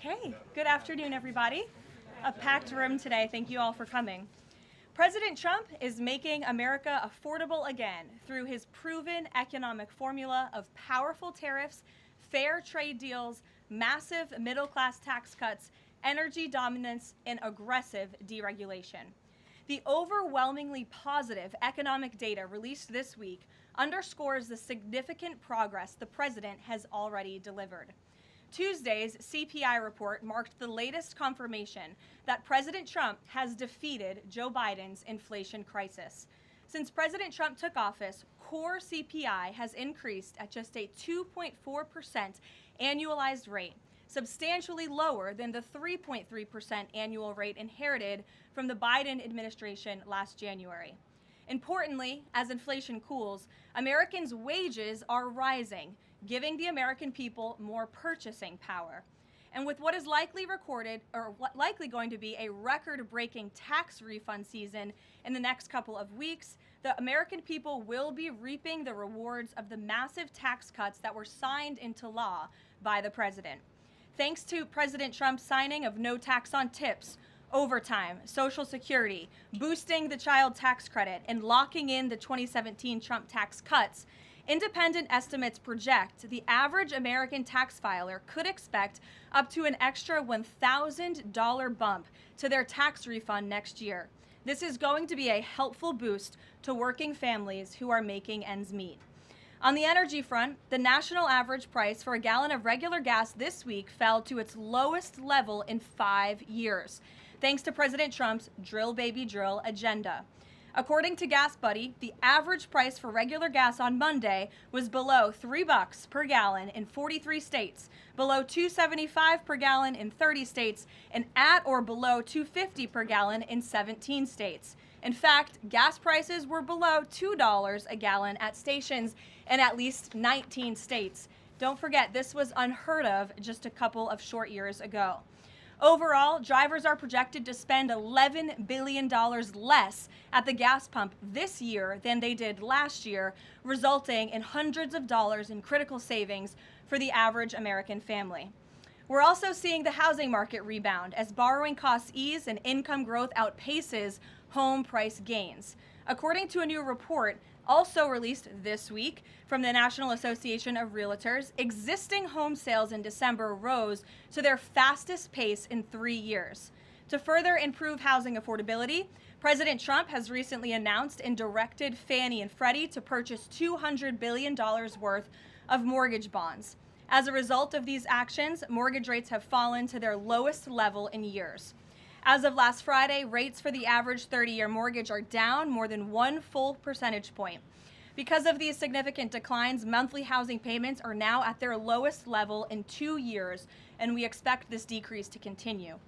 Okay, good afternoon, everybody. A packed room today. Thank you all for coming. President Trump is making America affordable again through his proven economic formula of powerful tariffs, fair trade deals, massive middle-class tax cuts, energy dominance, and aggressive deregulation. The overwhelmingly positive economic data released this week underscores the significant progress the president has already delivered. Tuesday's CPI report marked the latest confirmation that President Trump has defeated Joe Biden's inflation crisis. Since President Trump took office, core CPI has increased at just a 2.4% annualized rate, substantially lower than the 3.3% annual rate inherited from the Biden administration last January. Importantly, as inflation cools, Americans' wages are rising, giving the American people more purchasing power. And with what is likely going to be a record-breaking tax refund season in the next couple of weeks, the American people will be reaping the rewards of the massive tax cuts that were signed into law by the president. Thanks to President Trump's signing of no tax on tips, overtime, Social Security, boosting the child tax credit, and locking in the 2017 Trump tax cuts, independent estimates project the average American tax filer could expect up to an extra $1,000 bump to their tax refund next year. This is going to be a helpful boost to working families who are making ends meet. On the energy front, the national average price for a gallon of regular gas this week fell to its lowest level in 5 years, thanks to President Trump's drill baby drill agenda. According to Gas Buddy, the average price for regular gas on Monday was below $3 per gallon in 43 states, below $2.75 per gallon in 30 states, and at or below $2.50 per gallon in 17 states. In fact, gas prices were below $2 a gallon at stations in at least 19 states. Don't forget, this was unheard of just a couple of short years ago. Overall, drivers are projected to spend $11 billion less at the gas pump this year than they did last year, resulting in hundreds of dollars in critical savings for the average American family. We're also seeing the housing market rebound as borrowing costs ease and income growth outpaces home price gains. According to a new report also released this week from the National Association of Realtors, existing home sales in December rose to their fastest pace in 3 years. To further improve housing affordability, President Trump has recently announced and directed Fannie and Freddie to purchase $200 billion worth of mortgage bonds. As a result of these actions, mortgage rates have fallen to their lowest level in years. As of last Friday, rates for the average 30-year mortgage are down more than 1 full percentage point. Because of these significant declines, monthly housing payments are now at their lowest level in 2 years, and we expect this decrease to continue.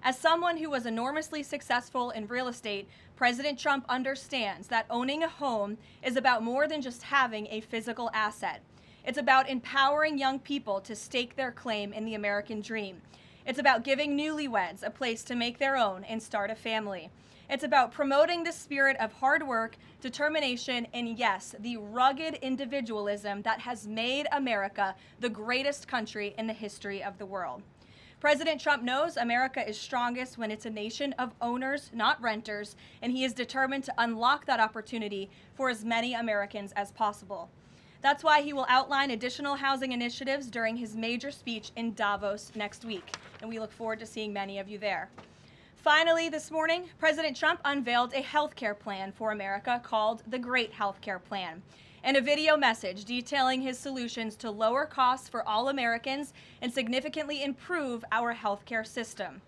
As someone who was enormously successful in real estate, President Trump understands that owning a home is about more than just having a physical asset. It's about empowering young people to stake their claim in the American dream. It's about giving newlyweds a place to make their own and start a family. It's about promoting the spirit of hard work, determination, and yes, the rugged individualism that has made America the greatest country in the history of the world. President Trump knows America is strongest when it's a nation of owners, not renters, and he is determined to unlock that opportunity for as many Americans as possible. That's why he will outline additional housing initiatives during his major speech in Davos next week, and we look forward to seeing many of you there. Finally, this morning, President Trump unveiled a healthcare plan for America called the Great Healthcare Plan, and a video message detailing his solutions to lower costs for all Americans and significantly improve our healthcare system.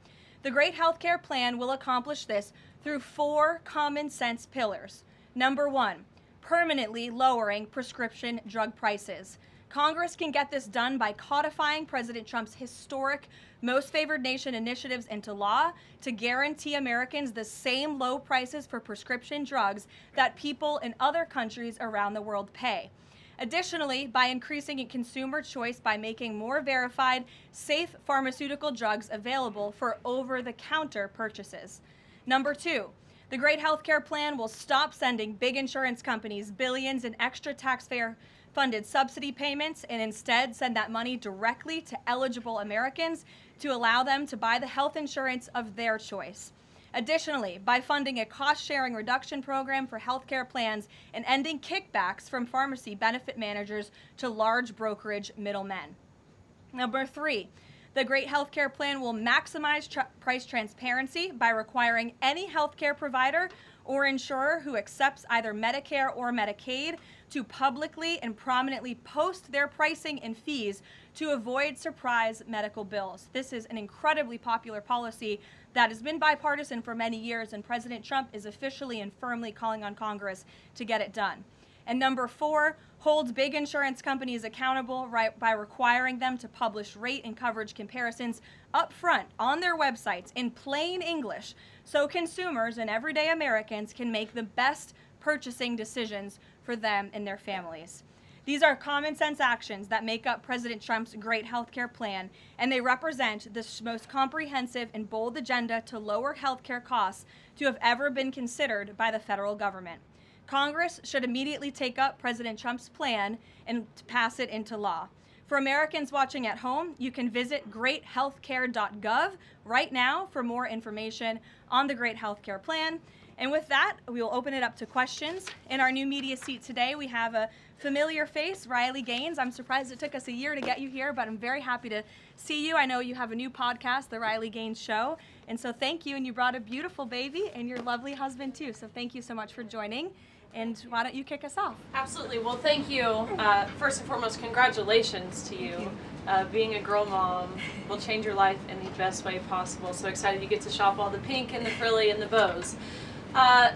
The Great Healthcare Plan will accomplish this through 4 common sense pillars. Number 1, permanently lowering prescription drug prices. Congress can get this done by codifying President Trump's historic Most Favored Nation initiatives into law to guarantee Americans the same low prices for prescription drugs that people in other countries around the world pay. Additionally, by increasing consumer choice by making more verified, safe pharmaceutical drugs available for over-the-counter purchases. Number 2, the Great Healthcare Plan will stop sending big insurance companies billions in extra taxpayer funded subsidy payments and instead send that money directly to eligible Americans to allow them to buy the health insurance of their choice. Additionally, by funding a cost-sharing reduction program for healthcare plans and ending kickbacks from pharmacy benefit managers to large brokerage middlemen. Number 3, the Great Healthcare Plan will maximize price transparency by requiring any healthcare provider or insurer who accepts either Medicare or Medicaid to publicly and prominently post their pricing and fees to avoid surprise medical bills. This is an incredibly popular policy that has been bipartisan for many years, and President Trump is officially and firmly calling on Congress to get it done. And number 4, holds big insurance companies accountable by requiring them to publish rate and coverage comparisons up front on their websites in plain English so consumers and everyday Americans can make the best purchasing decisions for them and their families. These are common sense actions that make up President Trump's great healthcare plan, and they represent the most comprehensive and bold agenda to lower healthcare costs to have ever been considered by the federal government. Congress should immediately take up President Trump's plan and pass it into law. For Americans watching at home, you can visit greathealthcare.gov right now for more information on the Great Healthcare Plan. And with that, we will open it up to questions. In our new media seat today, we have a familiar face, Riley Gaines. I'm surprised it took us a year to get you here, but I'm very happy to see you. I know you have a new podcast, The Riley Gaines Show. And so thank you. And you brought a beautiful baby and your lovely husband, too. So thank you so much for joining. And why don't you kick us off? Absolutely. Well, thank you. First and foremost, congratulations to you. Being a girl mom will change your life in the best way possible. So excited you get to shop all the pink and the frilly and the bows. I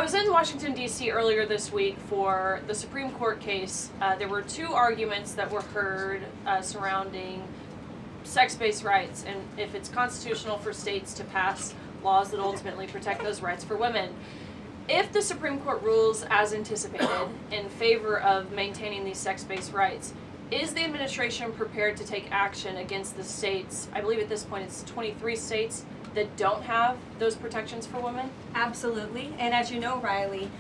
was in Washington, D.C. earlier this week for the Supreme Court case. There were 2 arguments that were heard surrounding sex-based rights and if it's constitutional for states to pass laws that ultimately protect those rights for women. If the Supreme Court rules as anticipated in favor of maintaining these sex-based rights, is the administration prepared to take action against the states? I believe at this point it's 23 states that don't have those protections for women? Absolutely. And as you know, Riley,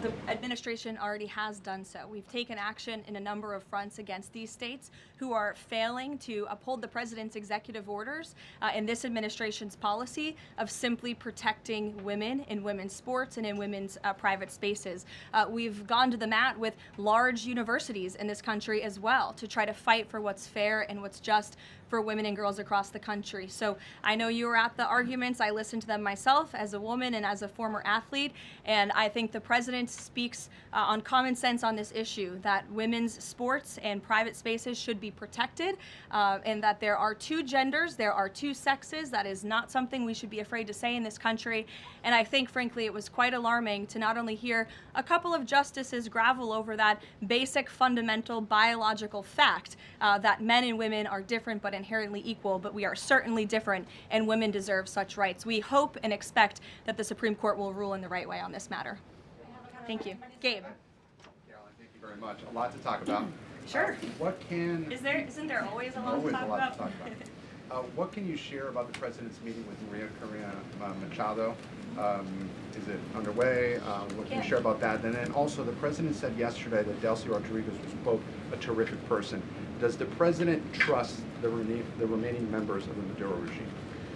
the administration already has done so. We've taken action in a number of fronts against these states who are failing to uphold the president's executive orders and this administration's policy of simply protecting women in women's sports and in women's private spaces. We've gone to the mat with large universities in this country as well to try to fight for what's fair and what's just for women and girls across the country. So I know you were at the arguments. I listened to them myself as a woman and as a former athlete, and I think the president speaks on common sense on this issue, that women's sports and private spaces should be protected, and that there are 2 genders, there are 2 sexes. That is not something we should be afraid to say in this country. And I think, frankly, it was quite alarming to not only hear a couple of justices gravel over that basic fundamental biological fact that men and women are different but inherently equal, but we are certainly different and women deserve such rights. We hope and expect that the Supreme Court will rule in the right way on this matter. Thank you. Gabe. Caroline, thank you very much. A lot to talk about. Sure. Isn't there always a lot to talk about? What can you share about the president's meeting with Maria Corina Machado? Is it underway? What can you share about that? And then also, the president said yesterday that Delcy Rodriguez was, quote, a terrific person. Does the president trust the remaining members of the Maduro regime?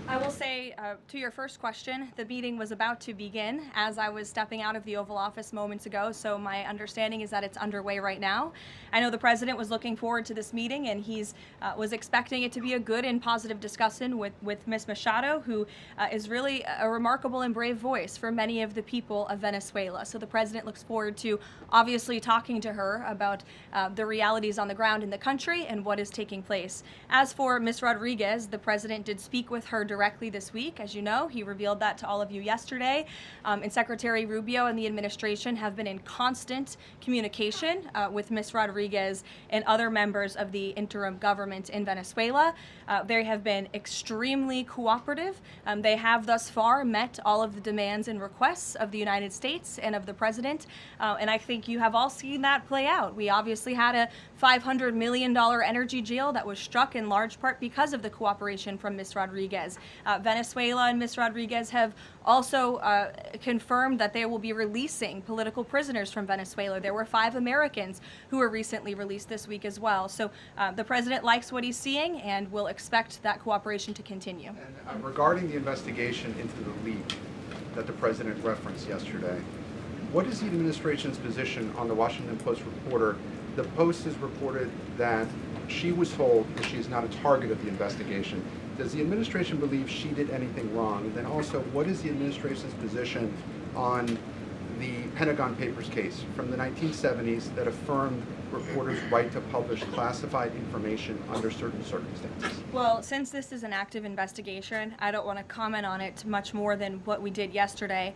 I will say, to your first question, the meeting was about to begin as I was stepping out of the Oval Office moments ago, so my understanding is that it's underway right now. I know the president was looking forward to this meeting, and he's was expecting it to be a good and positive discussion with Ms. Machado, who is really a remarkable and brave voice for many of the people of Venezuela. So the president looks forward to obviously talking to her about the realities on the ground in the country and what is taking place. As for Ms. Rodriguez, the president did speak with her directly this week. As you know, he revealed that to all of you yesterday. And Secretary Rubio and the administration have been in constant communication with Ms. Rodriguez and other members of the interim government in Venezuela. They have been extremely cooperative. They have thus far met all of the demands and requests of the United States and of the president. And I think you have all seen that play out. We obviously had a $500 million energy deal that was struck in large part because of the cooperation from Ms. Rodriguez. Venezuela and Ms. Rodriguez have also confirmed that they will be releasing political prisoners from Venezuela. There were 5 Americans who were recently released this week as well. So the president likes what he's seeing and will expect that cooperation to continue. And regarding the investigation into the leak that the president referenced yesterday, what is the administration's position on the Washington Post reporter? The Post has reported that she was told that she is not a target of the investigation. Does the administration believe she did anything wrong? And then also, what is the administration's position on the Pentagon Papers case from the 1970s that affirmed reporters' right to publish classified information under certain circumstances? Well, since this is an active investigation, I don't want to comment on it much more than what we did yesterday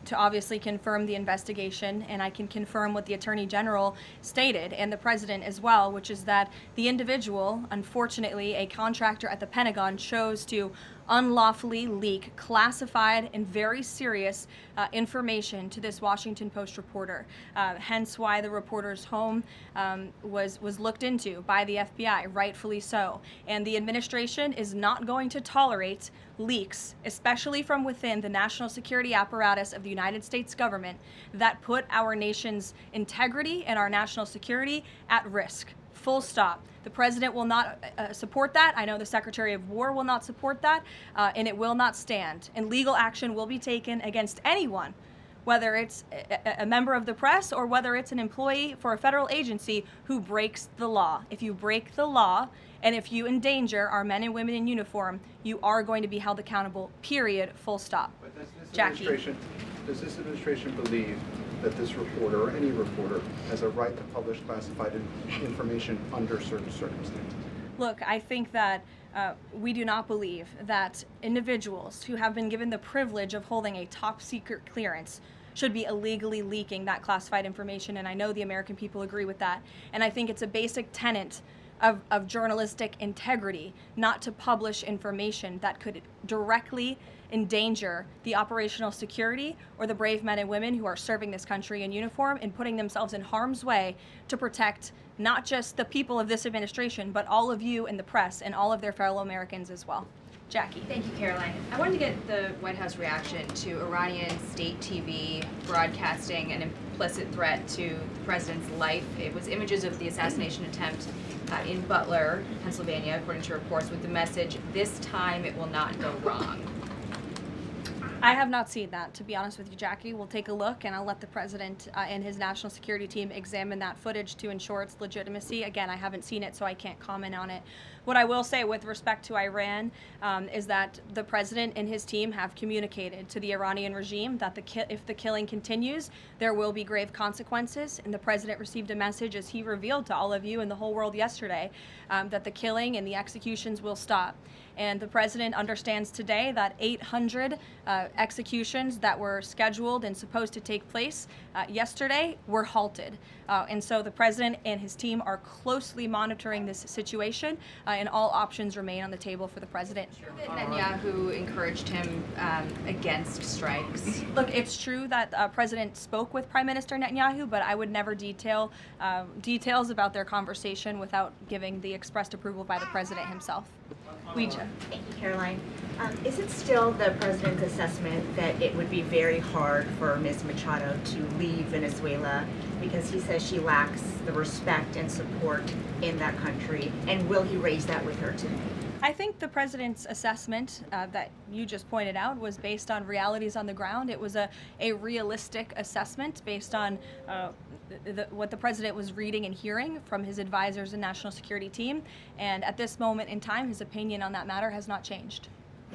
to obviously confirm the investigation, and I can confirm what the Attorney General stated and the President as well, which is that the individual, unfortunately a contractor at the Pentagon, chose to unlawfully leak classified and very serious information to this Washington Post reporter. Hence why the reporter's home was looked into by the FBI, rightfully so. And the administration is not going to tolerate leaks, especially from within the national security apparatus of the United States government, that put our nation's integrity and our national security at risk. Full stop. The president will not support that. I know the Secretary of War will not support that, and it will not stand. And legal action will be taken against anyone, whether it's a member of the press or whether it's an employee for a federal agency who breaks the law. If you break the law and if you endanger our men and women in uniform, you are going to be held accountable, period, full stop. But Jackie. Does this administration believe that this reporter or any reporter has a right to publish classified information under certain circumstances? Look, I think that we do not believe that individuals who have been given the privilege of holding a top secret clearance should be illegally leaking that classified information, and I know the American people agree with that. And I think it's a basic tenet of journalistic integrity not to publish information that could directly endanger the operational security or the brave men and women who are serving this country in uniform and putting themselves in harm's way to protect not just the people of this administration, but all of you in the press and all of their fellow Americans as well. Jackie. Thank you, Karoline. I wanted to get the White House reaction to Iranian state TV broadcasting an implicit threat to the president's life. It was images of the assassination attempt in Butler, Pennsylvania, according to reports, with the message, "This time it will not go wrong." I have not seen that, to be honest with you, Jackie. We'll take a look, and I'll let the president and his national security team examine that footage to ensure its legitimacy. Again, I haven't seen it, so I can't comment on it. What I will say with respect to Iran is that the president and his team have communicated to the Iranian regime that if the killing continues, there will be grave consequences. And the president received a message, as he revealed to all of you and the whole world yesterday, that the killing and the executions will stop. And the president understands today that 800 executions that were scheduled and supposed to take place yesterday were halted. And so the president and his team are closely monitoring this situation, and all options remain on the table for the president. Netanyahu encouraged him against strikes. Look, it's true that the president spoke with Prime Minister Netanyahu, but I would never details about their conversation without giving the expressed approval by the president himself. Ouija. Thank you, Caroline. Is it still the president's assessment that it would be very hard for Ms. Machado to leave Venezuela because he says she lacks the respect and support in that country? And will he raise that with her today? I think the president's assessment that you just pointed out was based on realities on the ground. It was a realistic assessment based on what the president was reading and hearing from his advisors and national security team. And at this moment in time, his opinion on that matter has not changed.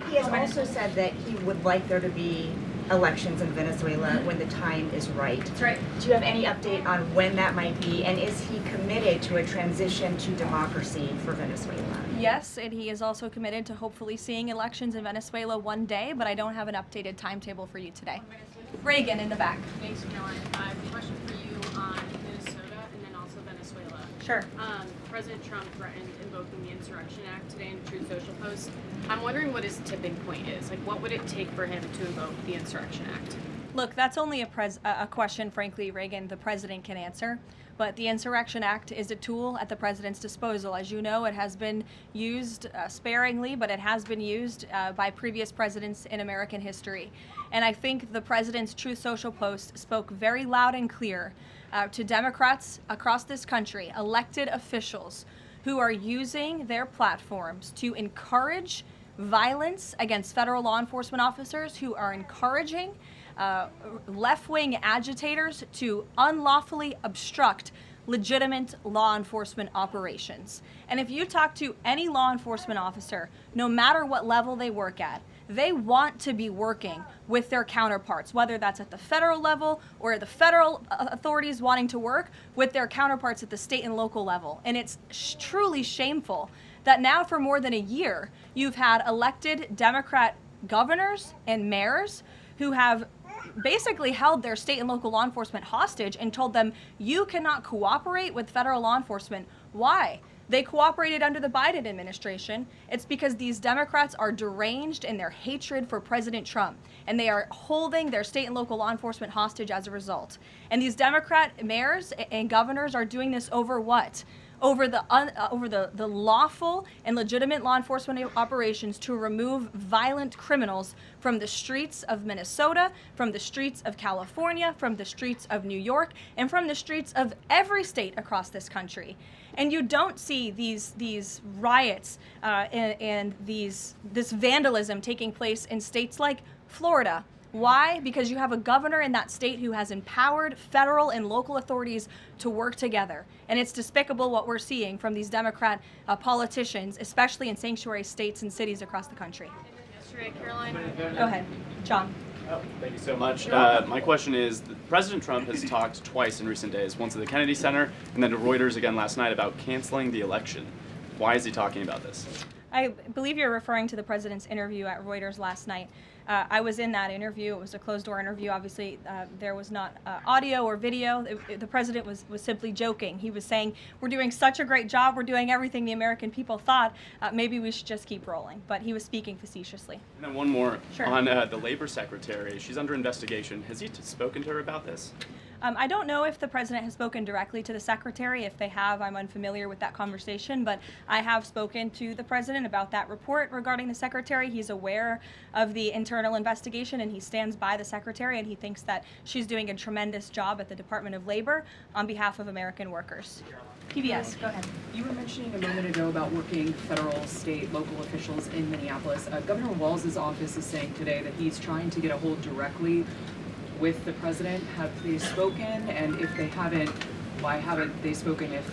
He has also said that he would like there to be elections in Venezuela when the time is right. That's right. Do you have any update on when that might be? And is he committed to a transition to democracy for Venezuela? Yes, and he is also committed to hopefully seeing elections in Venezuela one day, but I don't have an updated timetable for you today. Reagan in the back. Thanks, Caroline. I have a question for you on Minnesota and then also Venezuela. Sure. President Trump threatened invoking the Insurrection Act today in a Truth Social post. I'm wondering what his tipping point is. Like, what would it take for him to invoke the Insurrection Act? Look, that's only a question, frankly, Reagan, the president can answer. But the Insurrection Act is a tool at the president's disposal. As you know, it has been used sparingly, but it has been used by previous presidents in American history. And I think the president's Truth Social post spoke very loud and clear to Democrats across this country, elected officials who are using their platforms to encourage violence against federal law enforcement officers, who are encouraging left-wing agitators to unlawfully obstruct legitimate law enforcement operations. And if you talk to any law enforcement officer, no matter what level they work at, they want to be working with their counterparts, whether that's at the federal level or the federal authorities wanting to work with their counterparts at the state and local level. And it's truly shameful that now for more than a year, you've had elected Democrat governors and mayors who have basically held their state and local law enforcement hostage and told them, you cannot cooperate with federal law enforcement. Why? They cooperated under the Biden administration. It's because these Democrats are deranged in their hatred for President Trump, and they are holding their state and local law enforcement hostage as a result. And these Democrat mayors and governors are doing this over what? Over the lawful and legitimate law enforcement operations to remove violent criminals from the streets of Minnesota, from the streets of California, from the streets of New York, and from the streets of every state across this country. And you don't see these riots and this vandalism taking place in states like Florida. Why? Because you have a governor in that state who has empowered federal and local authorities to work together. And it's despicable what we're seeing from these Democrat politicians, especially in sanctuary states and cities across the country. Yesterday, Karoline. Go ahead, John. Oh, thank you so much. My question is, President Trump has talked twice in recent days, once at the Kennedy Center and then to Reuters again last night, about canceling the election. Why is he talking about this? I believe you're referring to the president's interview at Reuters last night. I was in that interview. It was a closed-door interview. Obviously, there was not audio or video. The president was simply joking. He was saying, we're doing such a great job. We're doing everything the American people thought. Maybe we should just keep rolling. But he was speaking facetiously. And then one more. Sure. On the labor secretary. She's under investigation. Has he spoken to her about this? I don't know if the president has spoken directly to the secretary. If they have, I'm unfamiliar with that conversation, but I have spoken to the president about that report regarding the secretary. He's aware of the internal investigation, and he stands by the secretary, and he thinks that she's doing a tremendous job at the Department of Labor on behalf of American workers. PBS, go ahead. You were mentioning a moment ago about working federal, state, local officials in Minneapolis. Governor Walz's office is saying today that he's trying to get a hold directly with the president. Have they spoken? And if they haven't, why haven't they spoken? If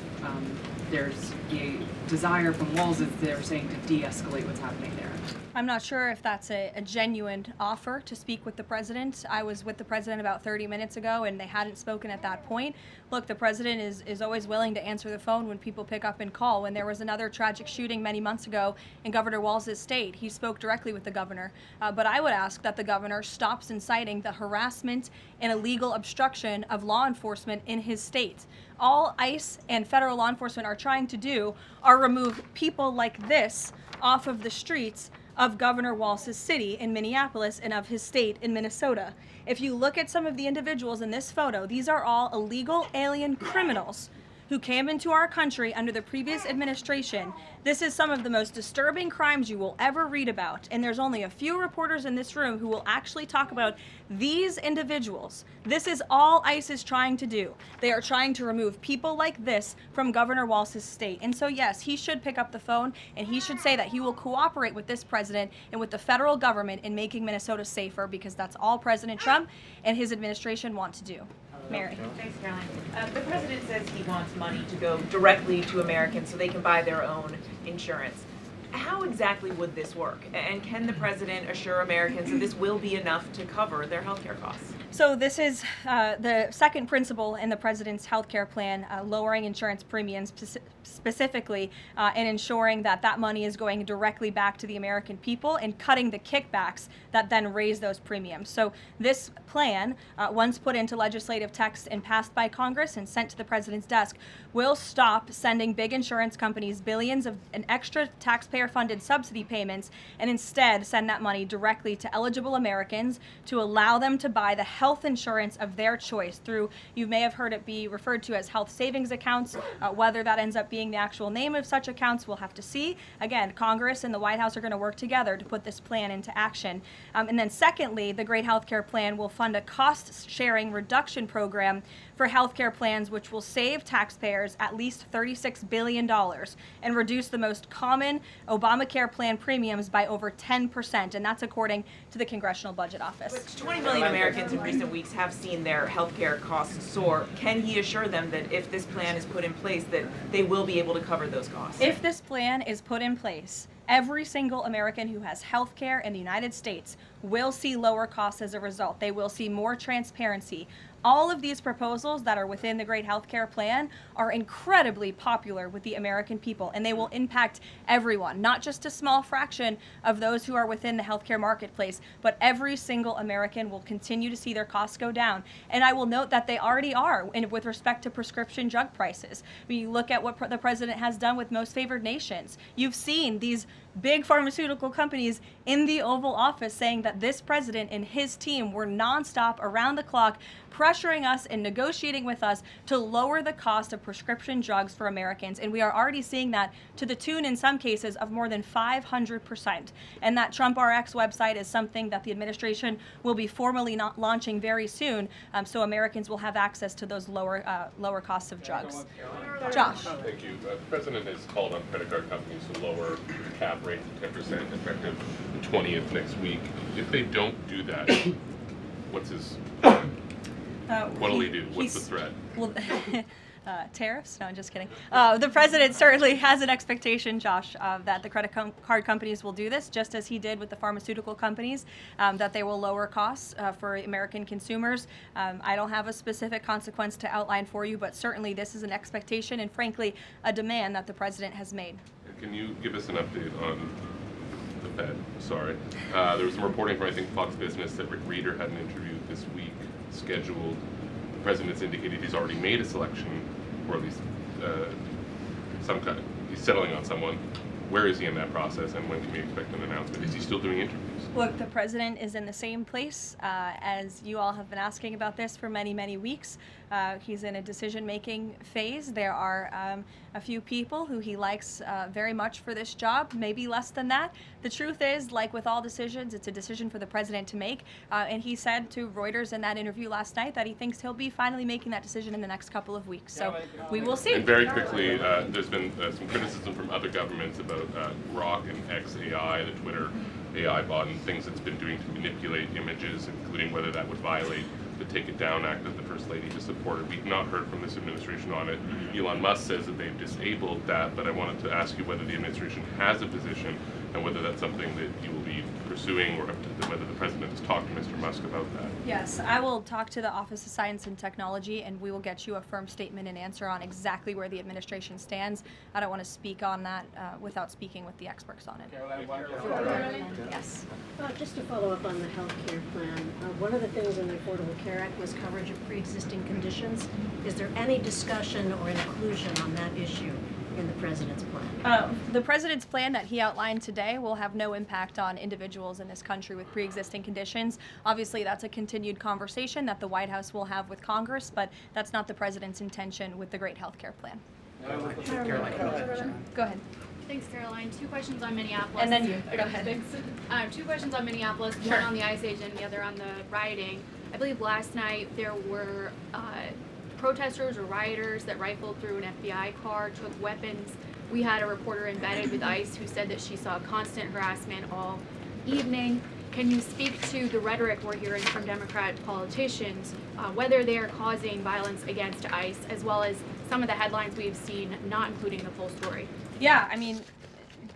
there's a desire from Walz, they're saying to de-escalate what's happening there. I'm not sure if that's a genuine offer to speak with the president. I was with the president about 30 minutes ago, and they hadn't spoken at that point. Look, the president is always willing to answer the phone when people pick up and call. When there was another tragic shooting many months ago in Governor Walz's state, he spoke directly with the governor. But I would ask that the governor stops inciting the harassment and illegal obstruction of law enforcement in his state. All ICE and federal law enforcement are trying to do are remove people like this off of the streets of Governor Walz's city in Minneapolis and of his state in Minnesota. If you look at some of the individuals in this photo, these are all illegal alien criminals who came into our country under the previous administration. This is some of the most disturbing crimes you will ever read about, and there's only a few reporters in this room who will actually talk about these individuals. This is all ICE is trying to do. They are trying to remove people like this from Governor Walz's state. And so yes, he should pick up the phone, and he should say that he will cooperate with this president and with the federal government in making Minnesota safer, because that's all President Trump and his administration want to do. Mary. Thanks, Caroline. The president says he wants money to go directly to Americans so they can buy their own insurance. How exactly would this work? And can the president assure Americans that this will be enough to cover their health care costs? So this is the second principle in the president's health care plan, lowering insurance premiums specifically and ensuring that that money is going directly back to the American people and cutting the kickbacks that then raise those premiums. So this plan, once put into legislative text and passed by Congress and sent to the president's desk, will stop sending big insurance companies billions of an extra taxpayer-funded subsidy payments and instead send that money directly to eligible Americans to allow them to buy the health insurance of their choice through, you may have heard it be referred to as health savings accounts. Whether that ends up being the actual name of such accounts, we'll have to see. Again, Congress and the White House are going to work together to put this plan into action. And then secondly, the Great Healthcare Plan will fund a cost-sharing reduction program for healthcare plans, which will save taxpayers at least $36 billion and reduce the most common Obamacare plan premiums by over 10%, and that's according to the Congressional Budget Office. But 20 million Americans in recent weeks have seen their healthcare costs soar. Can he assure them that if this plan is put in place, that they will be able to cover those costs? If this plan is put in place, every single American who has health care in the United States will see lower costs as a result. They will see more transparency. All of these proposals that are within the Great Healthcare Plan are incredibly popular with the American people, and they will impact everyone, not just a small fraction of those who are within the healthcare marketplace, but every single American will continue to see their costs go down. And I will note that they already are with respect to prescription drug prices. When you look at what the president has done with most favored nations, you've seen these big pharmaceutical companies in the Oval Office saying that this president and his team were nonstop around the clock pressuring us and negotiating with us to lower the cost of prescription drugs for Americans. And we are already seeing that to the tune, in some cases, of more than 500%. And that Trump RX website is something that the administration will be formally launching very soon, so Americans will have access to those lower costs of drugs. Josh. Thank you. The president has called on credit card companies to lower the cap rate to 10% effective the 20th next week. If they don't do that, what's his what'll he do? What's the threat? Well, tariffs? No, I'm just kidding. The president certainly has an expectation, Josh, that the credit card companies will do this, just as he did with the pharmaceutical companies, that they will lower costs for American consumers. I don't have a specific consequence to outline for you, but certainly this is an expectation and, frankly, a demand that the president has made. Can you give us an update on the Fed? Sorry. There was some reporting from, I think, Fox Business that Rick Reeder had an interview this week scheduled. The president's indicated he's already made a selection, or at least some kind. He's settling on someone. Where is he in that process, and when can we expect an announcement? Is he still doing interviews? Look, the president is in the same place as you all have been asking about this for many, many weeks. He's in a decision-making phase. There are a few people who he likes very much for this job, maybe less than that. The truth is, like with all decisions, it's a decision for the president to make. And he said to Reuters in that interview last night that he thinks he'll be finally making that decision in the next couple of weeks. So we will see. And very quickly, there's been some criticism from other governments about Grok and XAI, the Twitter AI bot, and things it's been doing to manipulate images, including whether that would violate the Take It Down Act that the First Lady just supported. We've not heard from this administration on it. Elon Musk says that they've disabled that, but I wanted to ask you whether the administration has a position and whether that's something that you will be pursuing, or whether the president has talked to Mr. Musk about that. Yes, I will talk to the Office of Science and Technology, and we will get you a firm statement and answer on exactly where the administration stands. I don't want to speak on that without speaking with the experts on it. Karoline? Yes. Just to follow up on the health care plan, one of the things in the Affordable Care Act was coverage of pre-existing conditions. Is there any discussion or inclusion on that issue in the president's plan? The president's plan that he outlined today will have no impact on individuals in this country with pre-existing conditions. Obviously, that's a continued conversation that the White House will have with Congress, but that's not the president's intention with the Great Healthcare Plan. Caroline. Go ahead. Thanks, Caroline. 2 questions on Minneapolis. And then you. Go ahead. Thanks. 2 questions on Minneapolis, Sure. one on the ICE agent, the other on the rioting. I believe last night there were protesters or rioters that rifled through an FBI car, took weapons. We had a reporter embedded with ICE who said that she saw constant harassment all evening. Can you speak to the rhetoric we're hearing from Democrat politicians, whether they are causing violence against ICE, as well as some of the headlines we've seen not including the full story? Yeah, I mean,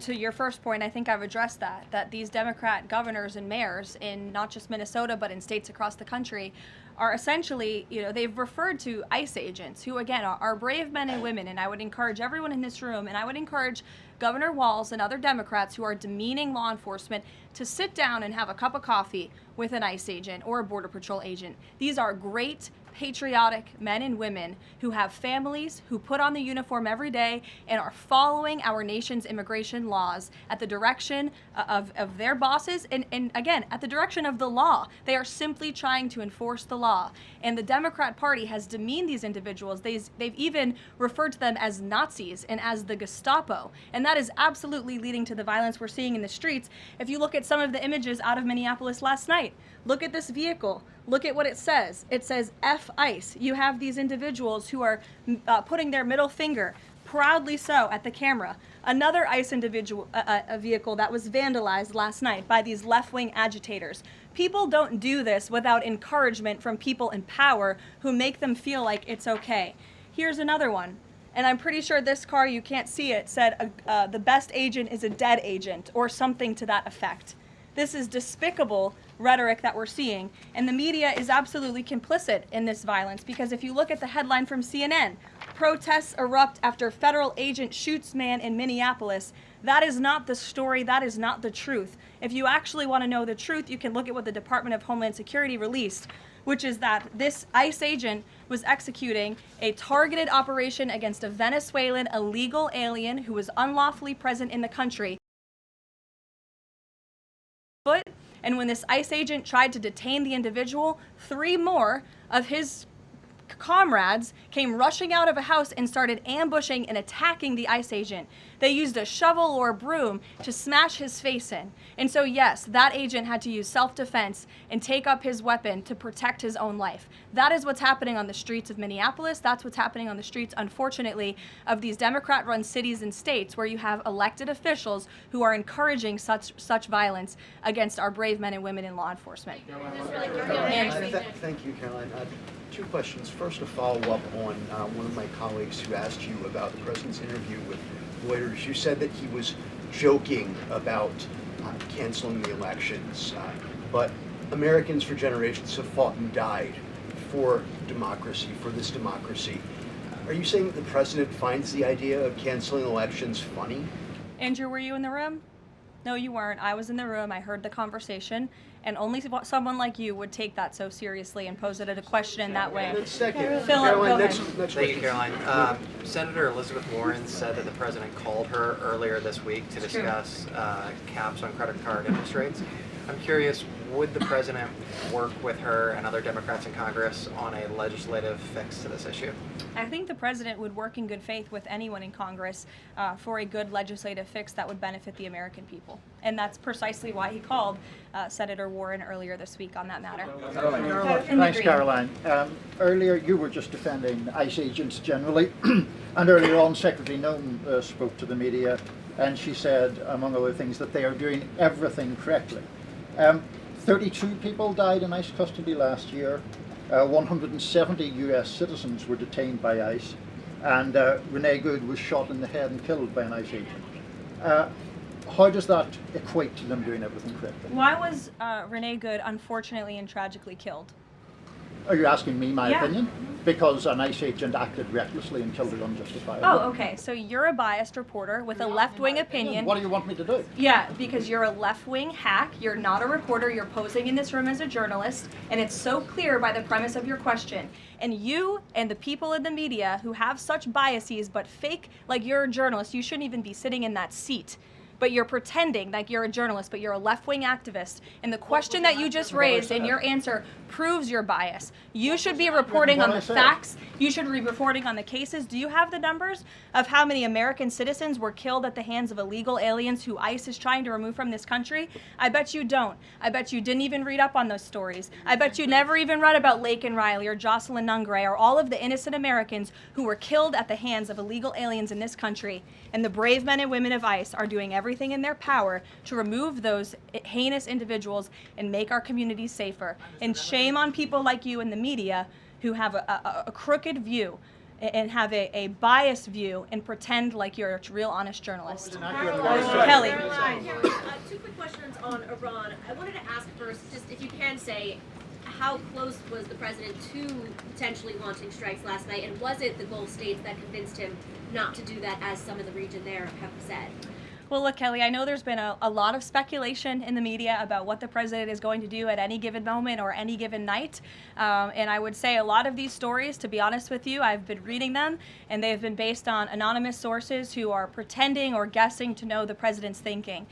to your first point, I think I've addressed that these Democrat governors and mayors in not just Minnesota, but in states across the country are essentially, they've referred to ICE agents who, again, are brave men and women. And I would encourage everyone in this room, and I would encourage Governor Walz and other Democrats who are demeaning law enforcement to sit down and have a cup of coffee with an ICE agent or a Border Patrol agent. These are great patriotic men and women who have families, who put on the uniform every day and are following our nation's immigration laws at the direction of their bosses and again, at the direction of the law. They are simply trying to enforce the law. And the Democrat Party has demeaned these individuals. They've even referred to them as Nazis and as the Gestapo. And that is absolutely leading to the violence we're seeing in the streets. If you look at some of the images out of Minneapolis last night, look at this vehicle. Look at what it says. It says F ICE. You have these individuals who are putting their middle finger, proudly so, at the camera. Another ICE individual, a vehicle that was vandalized last night by these left-wing agitators. People don't do this without encouragement from people in power who make them feel like it's okay. Here's another one. And I'm pretty sure this car, you can't see it, said the best agent is a dead agent or something to that effect. This is despicable rhetoric that we're seeing, and the media is absolutely complicit in this violence, because if you look at the headline from CNN, protests erupt after federal agent shoots man in Minneapolis, that is not the story, that is not the truth. If you actually want to know the truth, you can look at what the Department of Homeland Security released, which is that this ICE agent was executing a targeted operation against a Venezuelan illegal alien who was unlawfully present in the country. And when this ICE agent tried to detain the individual, 3 more of his comrades came rushing out of a house and started ambushing and attacking the ICE agent. They used a shovel or a broom to smash his face in. And so yes, that agent had to use self-defense and take up his weapon to protect his own life. That is what's happening on the streets of Minneapolis. That's what's happening on the streets, unfortunately, of these Democrat-run cities and states where you have elected officials who are encouraging such violence against our brave men and women in law enforcement. Thank you, Caroline. 2 questions. First, a follow-up on one of my colleagues who asked you about the president's interview with Reuters. You said that he was joking about canceling the elections, but Americans for generations have fought and died for democracy, for this democracy. Are you saying that the president finds the idea of canceling elections funny? Andrew, were you in the room? No, you weren't. I was in the room. I heard the conversation, and only someone like you would take that so seriously and pose it as a question in that way. Second, Philip, go ahead. Thank you, Caroline. Senator Elizabeth Warren said that the president called her earlier this week to discuss caps on credit card interest rates. I'm curious, would the president work with her and other Democrats in Congress on a legislative fix to this issue? I think the president would work in good faith with anyone in Congress for a good legislative fix that would benefit the American people. And that's precisely why he called Senator Warren earlier this week on that matter. Thanks, Caroline. Earlier, you were just defending ICE agents generally, and earlier on, Secretary Noem spoke to the media, and she said, among other things, that they are doing everything correctly. 32 people died in ICE custody last year. 170 US citizens were detained by ICE, and Renee Good was shot in the head and killed by an ICE agent. How does that equate to them doing everything correctly? Why was Renee Good unfortunately and tragically killed? Are you asking me my opinion? Because an ICE agent acted recklessly and killed her unjustifiably. Oh, okay. So you're a biased reporter with a left-wing opinion. What do you want me to do? Yeah, because you're a left-wing hack. You're not a reporter. You're posing in this room as a journalist, and it's so clear by the premise of your question. And you and the people in the media who have such biases but fake like you're a journalist, you shouldn't even be sitting in that seat. But you're pretending like you're a journalist, but you're a left-wing activist. And the question that you just raised and your answer proves your bias. You should be reporting on the facts. You should be reporting on the cases. Do you have the numbers of how many American citizens were killed at the hands of illegal aliens who ICE is trying to remove from this country? I bet you don't. I bet you didn't even read up on those stories. I bet you never even read about Laken Riley or Jocelyn Nungray or all of the innocent Americans who were killed at the hands of illegal aliens in this country. And the brave men and women of ICE are doing everything in their power to remove those heinous individuals and make our communities safer. And shame on people like you in the media who have a crooked view and have a biased view and pretend like you're a real honest journalist. Kelly. Caroline, 2 quick questions on Iran. I wanted to ask first, just if you can say, how close was the president to potentially launching strikes last night, and was it the Gulf states that convinced him not to do that, as some of the region there have said? Well, look, Kelly, I know there's been a lot of speculation in the media about what the president is going to do at any given moment or any given night. And I would say a lot of these stories, to be honest with you, I've been reading them, and they've been based on anonymous sources who are pretending or guessing to know the president's thinking.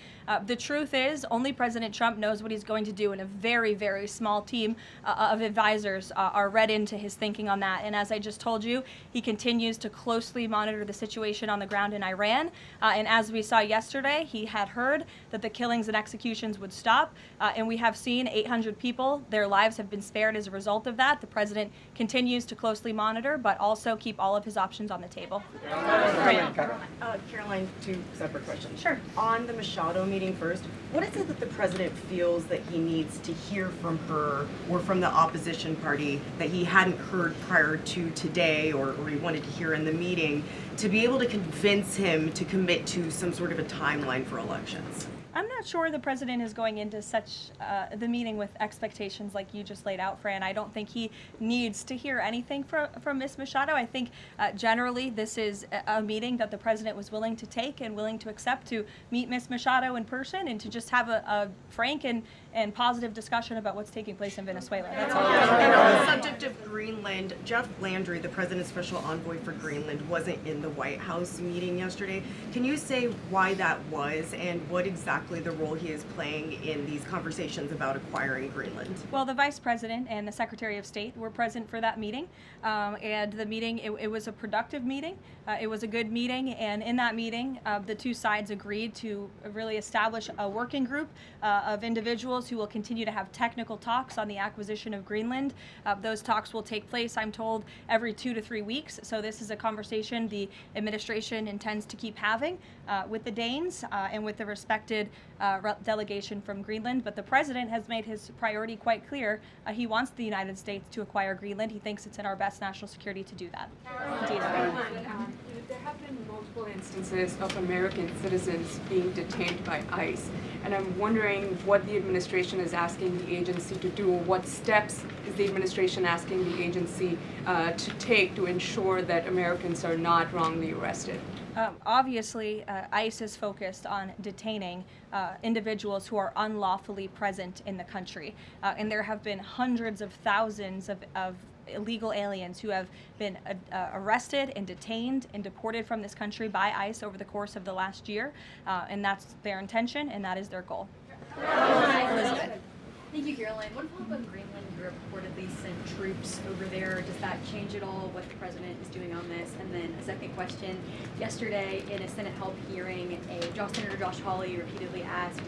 The truth is, only President Trump knows what he's going to do, and a very, very small team of advisors are read into his thinking on that. And as I just told you, he continues to closely monitor the situation on the ground in Iran. And as we saw yesterday, he had heard that the killings and executions would stop. And we have seen 800 people, their lives have been spared as a result of that. The president continues to closely monitor, but also keep all of his options on the table. Karoline, two separate questions. Sure. On the Machado meeting first, what is it that the president feels that he needs to hear from her or from the opposition party that he hadn't heard prior to today, or he wanted to hear in the meeting, to be able to convince him to commit to some sort of a timeline for elections? I'm not sure the president is going into such the meeting with expectations like you just laid out, Fran. I don't think he needs to hear anything from Ms. Machado. I think generally this is a meeting that the president was willing to take and willing to accept, to meet Ms. Machado in person and to just have a frank and positive discussion about what's taking place in Venezuela. That's all. And on the subject of Greenland, Jeff Landry, the president's special envoy for Greenland, wasn't in the White House meeting yesterday. Can you say why that was and what exactly the role he is playing in these conversations about acquiring Greenland? Well, the Vice President and the Secretary of State were present for that meeting, and the meeting, it was a productive meeting. It was a good meeting, and in that meeting, the two sides agreed to really establish a working group of individuals who will continue to have technical talks on the acquisition of Greenland. Those talks will take place, I'm told, every 2 to 3 weeks, so this is a conversation the administration intends to keep having with the Danes and with the respected delegation from Greenland. But the president has made his priority quite clear. He wants the United States to acquire Greenland. He thinks it's in our best national security to do that. Indeed. There have been multiple instances of American citizens being detained by ICE, and I'm wondering what the administration is asking the agency to do, or what steps is the administration asking the agency to take to ensure that Americans are not wrongly arrested? Obviously, ICE is focused on detaining individuals who are unlawfully present in the country. And there have been hundreds of thousands of illegal aliens who have been arrested and detained and deported from this country by ICE over the course of the last year. And that's their intention, and that is their goal. Elizabeth. Thank you, Caroline. What about on Greenland? You reportedly sent troops over there. Does that change at all what the president is doing on this? And then a second question. Yesterday, in a Senate help hearing, Senator Josh Hawley repeatedly asked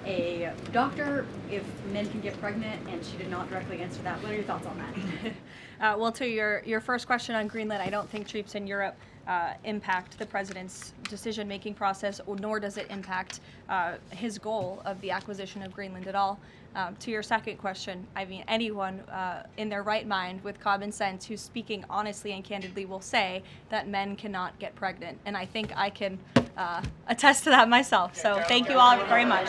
a doctor if men can get pregnant, and she did not directly answer that. What are your thoughts on that? Well, to your first question on Greenland, I don't think troops in Europe impact the president's decision-making process, nor does it impact his goal of the acquisition of Greenland at all. To your second question, I mean, anyone in their right mind with common sense who's speaking honestly and candidly will say that men cannot get pregnant. And I think I can attest to that myself. So thank you all very much.